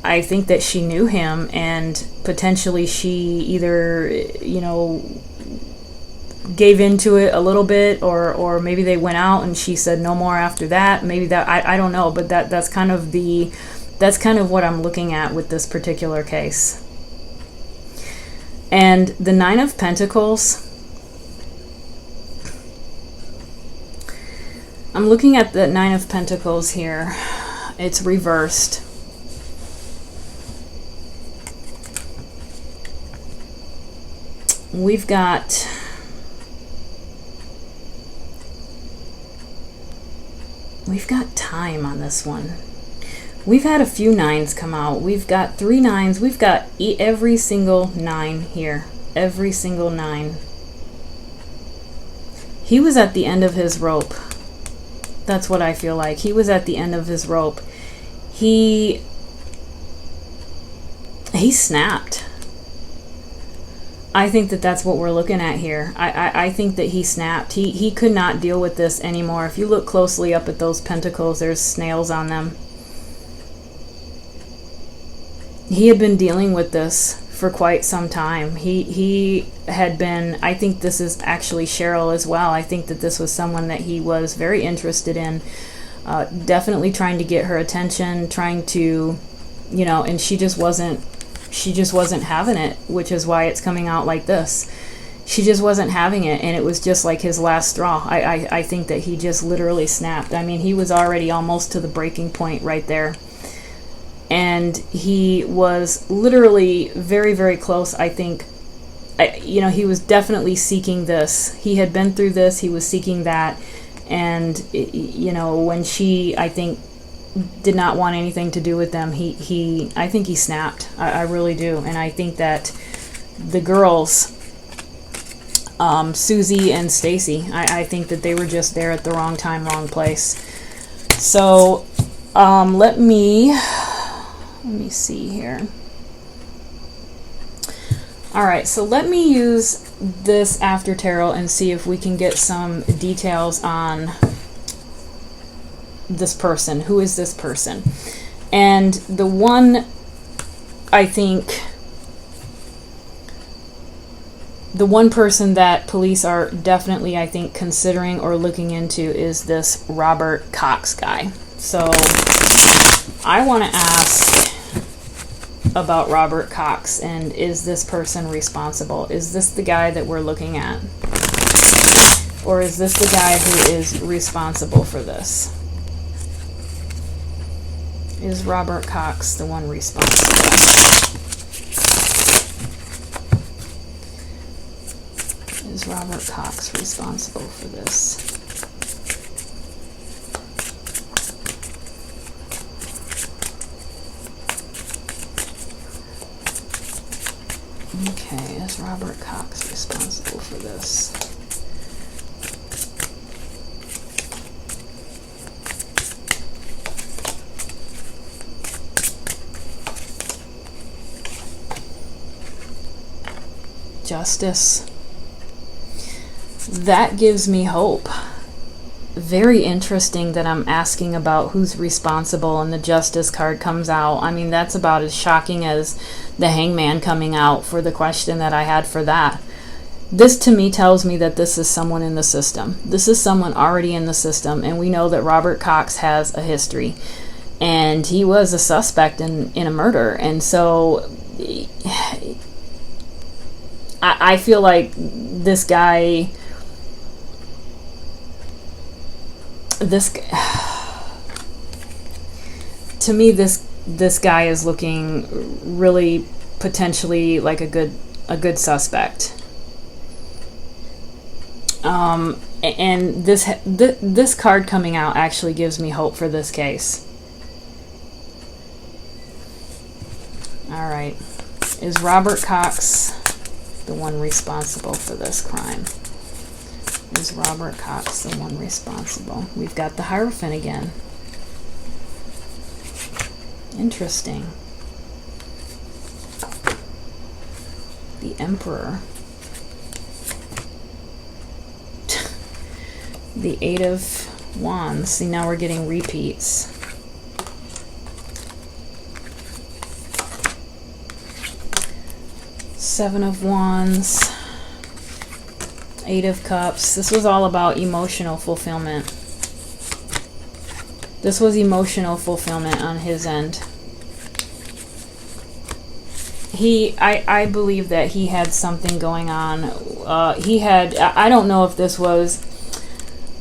I think that she knew him, and potentially she either, you know, gave into it a little bit, or maybe they went out and she said no more after that. Maybe that, I don't know, but that's kind of what I'm looking at with this particular case. And the Nine of Pentacles, I'm looking at the Nine of Pentacles here. It's reversed. We've got time on this one. We've had a few nines come out. We've got 3 nines. We've got every single 9 here. Every single 9. He was at the end of his rope. That's what I feel like. He was at the end of his rope. He snapped. I think that that's what we're looking at here. I think that he snapped. He could not deal with this anymore. If you look closely up at those pentacles, there's snails on them. He had been dealing with this for quite some time. He had been, I think this is actually Cheryl as well. I think that this was someone that he was very interested in, definitely trying to get her attention, trying to, you know, and she just wasn't having it, which is why it's coming out like this. She just wasn't having it, and it was just like his last straw. I think that he just literally snapped. I mean, he was already almost to the breaking point right there. And he was literally very, very close, I think. You know, he was definitely seeking this. He had been through this. He was seeking that. And, you know, when she, I think, did not want anything to do with them, I think he snapped. I really do. And I think that the girls, Susie and Stacy, I think that they were just there at the wrong time, wrong place. So let me see here. All right, so let me use this after tarot and see if we can get some details on this person. Who is this person? And the one, I think, the one person that police are definitely, I think, considering or looking into is this Robert Cox guy. So I want to ask about Robert Cox, and is this person responsible? Is this the guy that we're looking at? Or is this the guy who is responsible for this? Is Robert Cox the one responsible? Is Robert Cox responsible for this? Okay, is Robert Cox responsible for this? Justice. That gives me hope. Very interesting that I'm asking about who's responsible and the Justice card comes out. I mean, that's about as shocking as the Hangman coming out for the question that I had for that. This to me tells me that this is someone in the system. This is someone already in the system, and we know that Robert Cox has a history. And he was a suspect in a murder. And so I feel like this guy... to me, this guy is looking really potentially like a good suspect. And this card coming out actually gives me hope for this case. All right, is Robert Cox the one responsible for this crime? Is Robert Cox the one responsible? We've got the Hierophant again. Interesting. The Emperor. The Eight of Wands. See, now we're getting repeats. Seven of Wands, Eight of Cups. This was all about emotional fulfillment. This was emotional fulfillment on his end. I believe that he had something going on. I don't know if this was,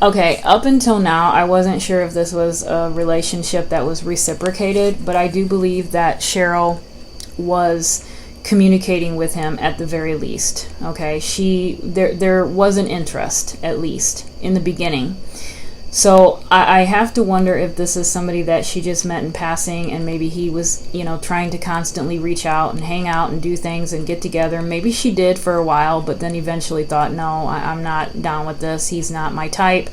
okay, up until now, I wasn't sure if this was a relationship that was reciprocated, but I do believe that Cheryl was communicating with him at the very least. Okay, there was an interest, at least, in the beginning. So I have to wonder if this is somebody that she just met in passing, and maybe he was, trying to constantly reach out and hang out and do things and get together. Maybe she did for a while, but then eventually thought, no, I'm not down with this. He's not my type,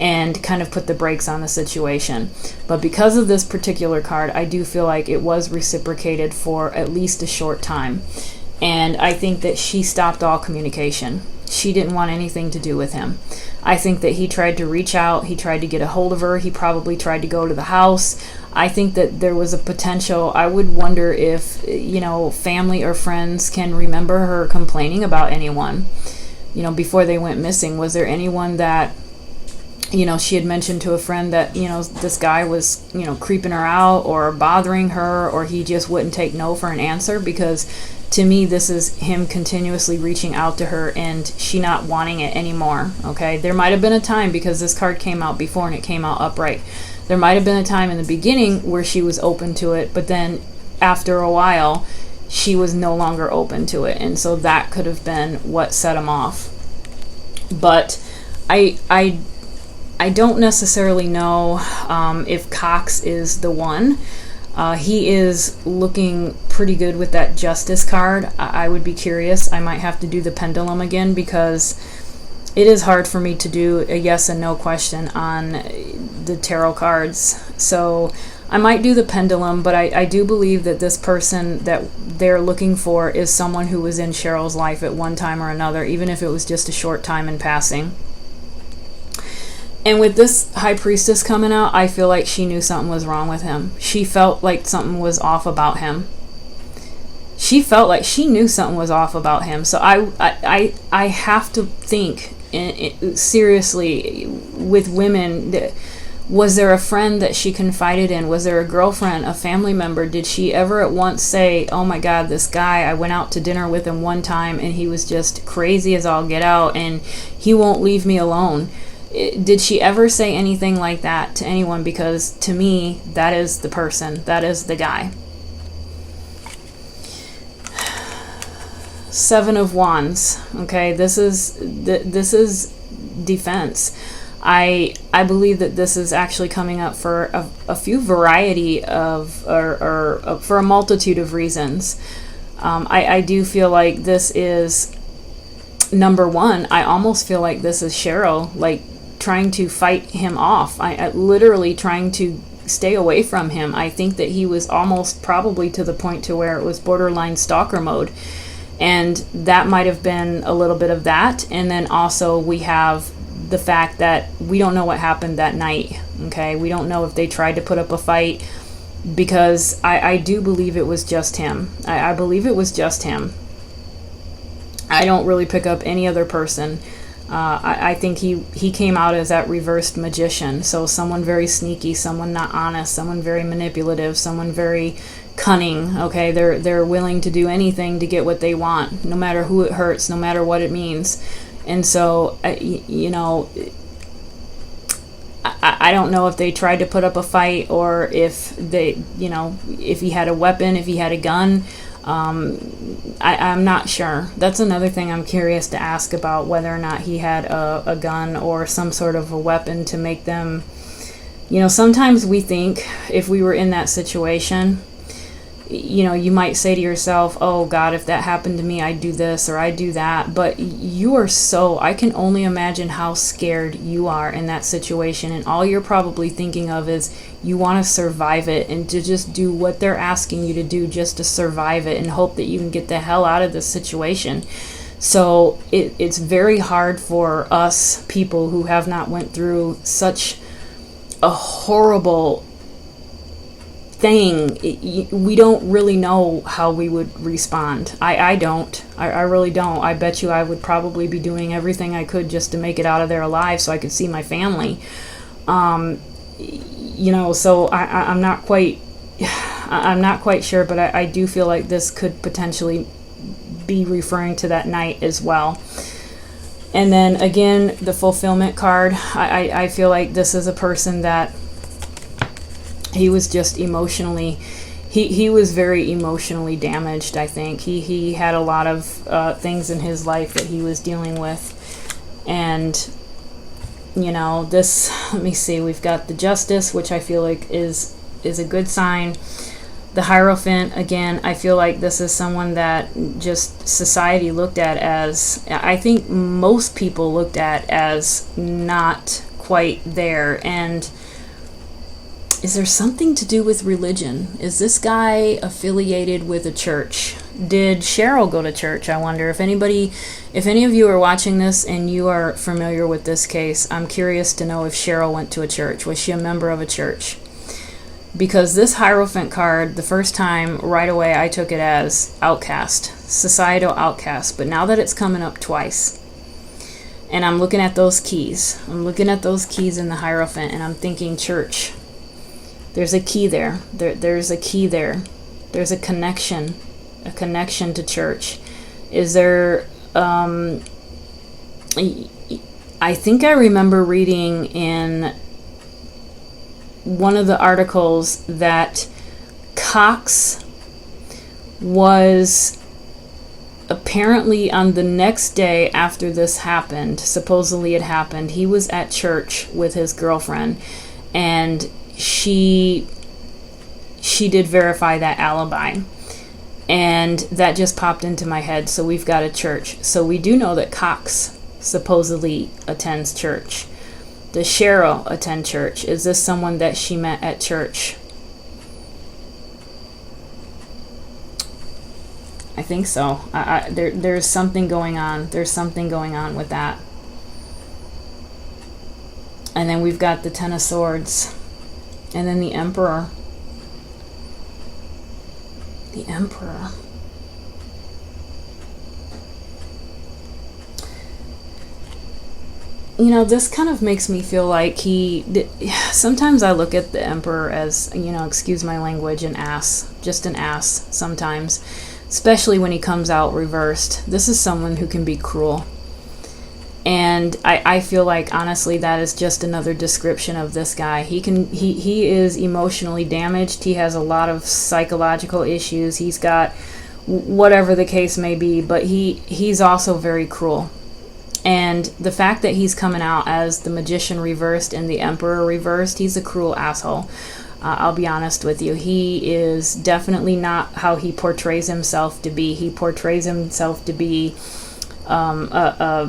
and kind of put the brakes on the situation. But because of this particular card, I do feel like it was reciprocated for at least a short time. And I think that she stopped all communication. She didn't want anything to do with him. I think that he tried to reach out. He tried to get a hold of her. He probably tried to go to the house. I think that there was a potential. I would wonder if, family or friends can remember her complaining about anyone, before they went missing. Was there anyone that, she had mentioned to a friend that, this guy was, creeping her out or bothering her, or he just wouldn't take no for an answer? Because to me, this is him continuously reaching out to her and she not wanting it anymore. Okay, there might have been a time, because this card came out before and it came out upright. There might have been a time in the beginning where she was open to it, but then after a while, she was no longer open to it. And so that could have been what set him off. But I don't necessarily know if Cox is the one. He is looking pretty good with that Justice card. I would be curious. I might have to do the pendulum again, because it is hard for me to do a yes and no question on the tarot cards. So I might do the pendulum, but I do believe that this person that they're looking for is someone who was in Cheryl's life at one time or another, even if it was just a short time in passing. And with this High Priestess coming out, I feel like she knew something was wrong with him. She felt like something was off about him. She felt like she knew something was off about him. So I have to think seriously with women. Was there a friend that she confided in? Was there a girlfriend, a family member? Did she ever at once say, oh my God, this guy, I went out to dinner with him one time and he was just crazy as all get out and he won't leave me alone? Did she ever say anything like that to anyone? Because to me, that is the person. That is the guy. Seven of Wands. Okay, this is defense. I believe that this is actually coming up for a few variety of, or for a multitude of reasons. I do feel like this is, number one, I almost feel like this is Cheryl, like, trying to fight him off. I literally trying to stay away from him. I think that he was almost probably to the point to where it was borderline stalker mode. And that might have been a little bit of that. And then also we have the fact that we don't know what happened that night. Okay, we don't know if they tried to put up a fight, because I do believe it was just him. I believe it was just him. I don't really pick up any other person. I think he came out as that reversed magician. So someone very sneaky, someone not honest, someone very manipulative, someone very cunning. Okay, they're willing to do anything to get what they want, no matter who it hurts, no matter what it means. And so, I don't know if they tried to put up a fight, or if they, if he had a weapon, if he had a gun. I'm not sure. That's another thing I'm curious to ask about, whether or not he had a gun or some sort of a weapon to make them, sometimes we think if we were in that situation, you might say to yourself, oh God, if that happened to me, I'd do this or I'd do that. But I can only imagine how scared you are in that situation. And all you're probably thinking of is you want to survive it, and to just do what they're asking you to do just to survive it and hope that you can get the hell out of this situation. So it's very hard for us people who have not went through such a horrible thing, we don't really know how we would respond. I don't. I really don't. I bet you I would probably be doing everything I could just to make it out of there alive so I could see my family. So I'm not quite sure, but I do feel like this could potentially be referring to that night as well. And then again, the fulfillment card, I feel like this is a person that he was just emotionally, he was very emotionally damaged, I think. He had a lot of things in his life that he was dealing with. And, this, let me see, we've got the Justice, which I feel like is a good sign. The Hierophant, again, I feel like this is someone that just society looked at as, I think most people looked at as not quite there. And is there something to do with religion? Is this guy affiliated with a church? Did Cheryl go to church? I wonder if any of you are watching this and you are familiar with this case, I'm curious to know if Cheryl went to a church. Was she a member of a church? Because this Hierophant card, the first time, right away, I took it as outcast, societal outcast. But now that it's coming up twice, and I'm looking at those keys, in the Hierophant, and I'm thinking church. There's a key there. There's a key there. There's a connection to church. Is there, I think I remember reading in one of the articles that Cox was apparently on the next day after this happened, supposedly it happened, he was at church with his girlfriend, and she did verify that alibi. And that just popped into my head. So we've got a church. So we do know that Cox supposedly attends church. Does Cheryl attend church? Is this someone that she met at church? I think so. There's something going on. There's something going on with that. And then we've got the Ten of Swords. And then the Emperor. The Emperor. This kind of makes me feel like sometimes I look at the Emperor as, excuse my language, an ass. Just an ass sometimes. Especially when he comes out reversed. This is someone who can be cruel. And I feel like, honestly, that is just another description of this guy. He is emotionally damaged. He has a lot of psychological issues. He's got whatever the case may be, but he's also very cruel. And the fact that he's coming out as the Magician reversed and the Emperor reversed, he's a cruel asshole. I'll be honest with you. He is definitely not how he portrays himself to be. He portrays himself to be a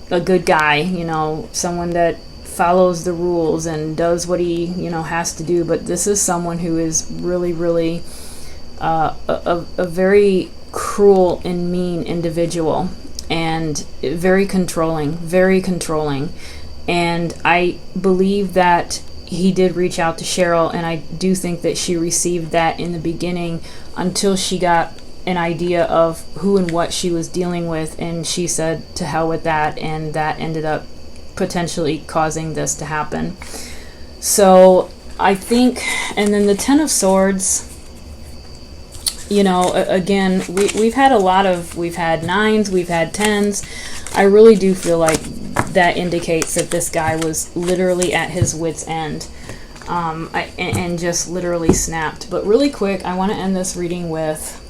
good guy, someone that follows the rules and does what he, has to do. But this is someone who is really, really a very cruel and mean individual. And very controlling. And I believe that he did reach out to Cheryl, and I do think that she received that in the beginning until she got an idea of who and what she was dealing with, and she said to hell with that, and that ended up potentially causing this to happen. So I think, and then the Ten of Swords, again, we've had we've had 9s, we've had 10s. I really do feel like that indicates that this guy was literally at his wit's end, and just literally snapped. But really quick, I want to end this reading with,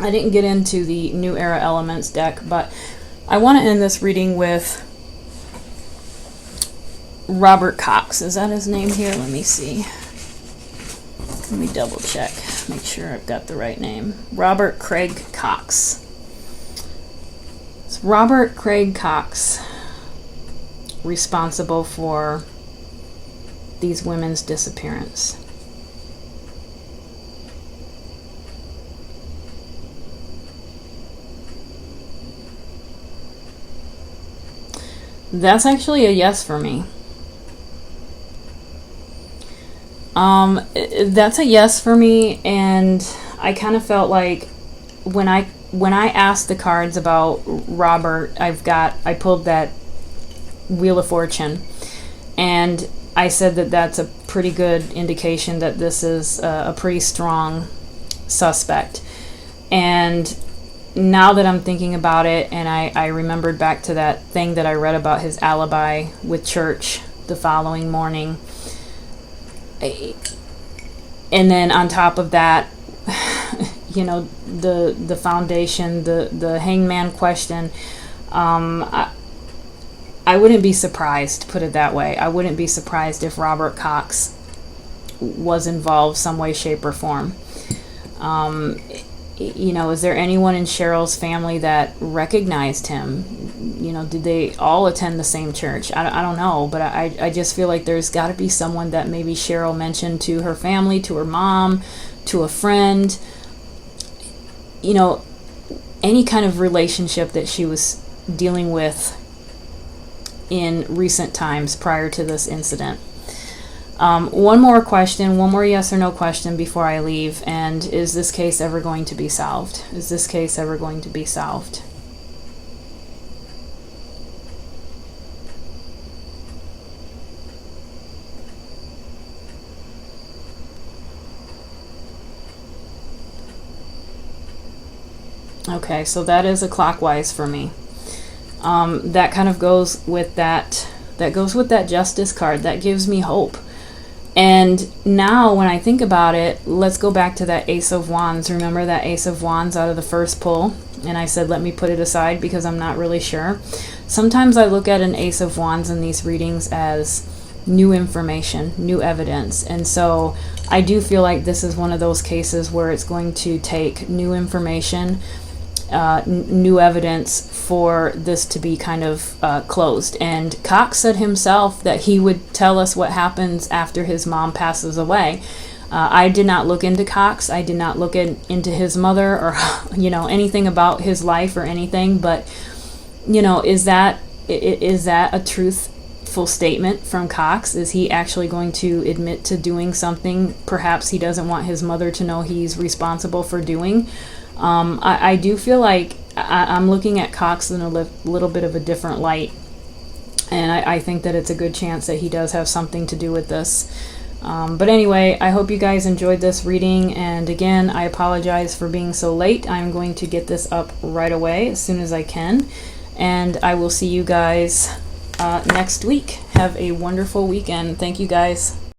I didn't get into the New Era Elements deck, but I want to end this reading with Robert Cox. Is that his name here? Let me see. Let me double check. Make sure I've got the right name. Robert Craig Cox. It's Robert Craig Cox responsible for these women's disappearance. That's actually a yes for me. That's a yes for me, and I kind of felt like when I asked the cards about Robert, I pulled that Wheel of Fortune, and I said that that's a pretty good indication that this is a pretty strong suspect. And now that I'm thinking about it, and I remembered back to that thing that I read about his alibi with church the following morning, and then on top of that, you know, the foundation, the hangman question, I wouldn't be surprised, put it that way. I wouldn't be surprised if Robert Cox was involved some way, shape, or form. You know, is there anyone in Cheryl's family that recognized him? You know, did they all attend the same church? I don't know, but I just feel like there's got to be someone that maybe Cheryl mentioned to her family, to her mom, to a friend. You know, any kind of relationship that she was dealing with in recent times prior to this incident. One more question, one more yes or no question before I leave, and is this case ever going to be solved? Is this case ever going to be solved? Okay, so that is a clockwise for me. That kind of goes with that justice card. That gives me hope. And now when I think about it, let's go back to that Ace of Wands. Remember that Ace of Wands out of the first pull? And I said, let me put it aside because I'm not really sure. Sometimes I look at an Ace of Wands in these readings as new information, new evidence. And so I do feel like this is one of those cases where it's going to take new information, new evidence for this to be kind of closed. And Cox said himself that he would tell us what happens after his mom passes away. I did not look into Cox. I did not look into his mother or anything about his life or anything. But is that a truthful statement from Cox? Is he actually going to admit to doing something perhaps he doesn't want his mother to know he's responsible for doing? I do feel like I'm looking at Cox in a little bit of a different light, and I think that it's a good chance that he does have something to do with this. But anyway, I hope you guys enjoyed this reading, and again, I apologize for being so late. I'm going to get this up right away as soon as I can, and I will see you guys next week. Have a wonderful weekend. Thank you guys.